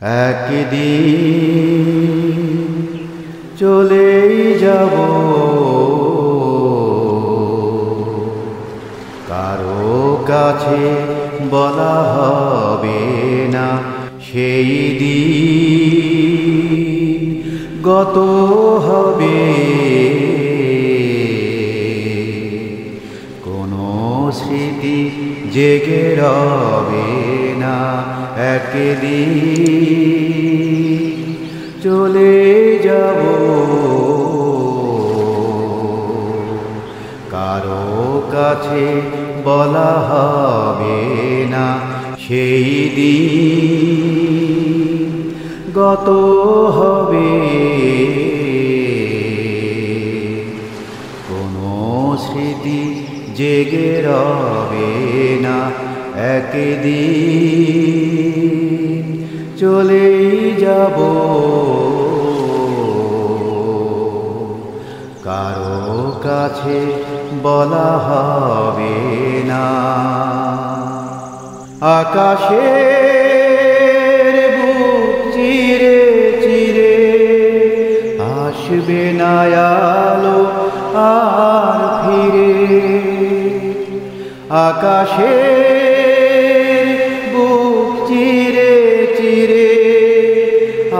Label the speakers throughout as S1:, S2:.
S1: একদিন চলেই যাব, কারো কাছে বলা হবে না সেই দিন গত হবে। কোনো স্মৃতি জেগে রবে না, একদিন চলে যাব, কারো কাছে বলা হবে না সেই দিন গত হবে। কোনো স্মৃতি জেগে রবে না, একদিন চলেই যাব, কারো কাছে বলা হবে না। আকাশের বুক চিরে চিরে আসবে না আলো আর ফিরে। আকাশের বুক চিরে চিরে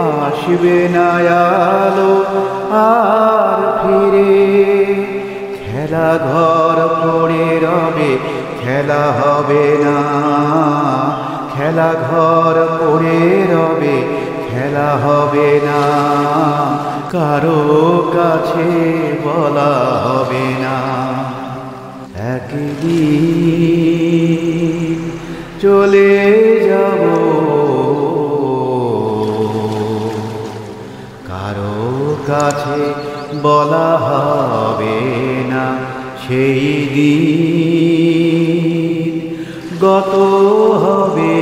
S1: আসবে না আলো আর ফিরে। খেলা ঘর পড়ে রবে, খেলা হবে না, খেলা ঘর পড়ে রবে, খেলা হবে না, কারো কাছে বলা হবে না। একদিন চলে যাব, কারো কাছে বলা হবে না সেই দিন গত হবে।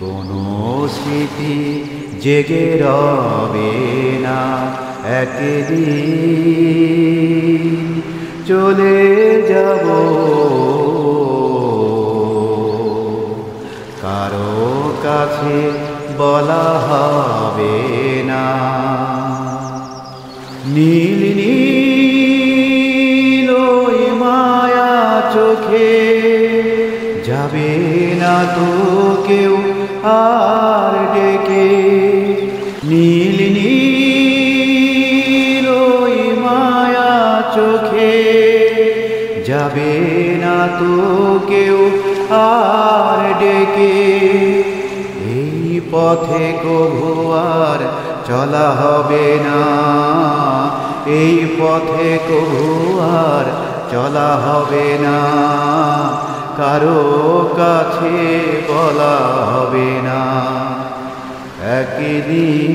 S1: কোনো স্মৃতি জেগে রবে না, একদিন চলে যাব, কারো কাছে বলা হবে না। নীল নীল ওই মায়া চোখে যাবে না তো কেউ আর ডেকে। নীল নীল ওই মায়া চোখে যাবে না তো কেউ আর ডেকে। এই পথে কভু আর চলা হবে না, এই পথে কভু আর চলা হবে না, কারো কাছে বলা হবে না। একদিন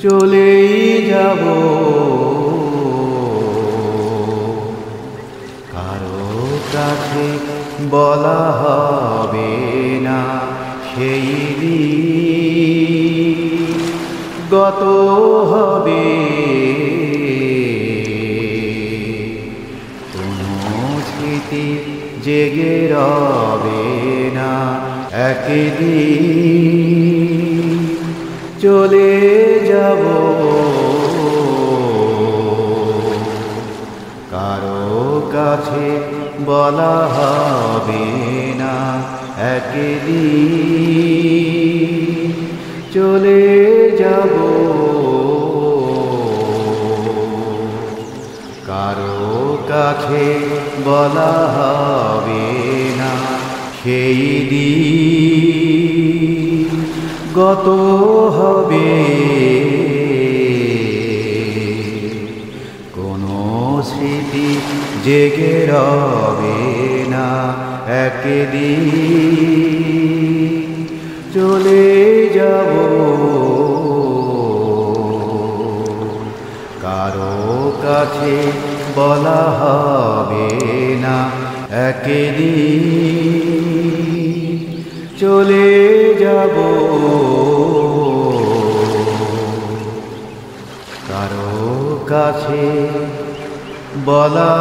S1: চলেই যাব, কারো কাছে বলা হবে না সেই দিন গত হবে। কোনো স্মৃতি জেগে রবে না, একদিন চলে যাব, কারো কাছে বলা হবে না। একদিন চলে যাব, কারো কাছে বলা হবে না সেই দিন গত হবে। কোনো স্মৃতি জেগে রবে না, একদিন চলে যাব, কারো কাছে বলা হবে না। একদিন চলে যাব, কারো কাছে বলা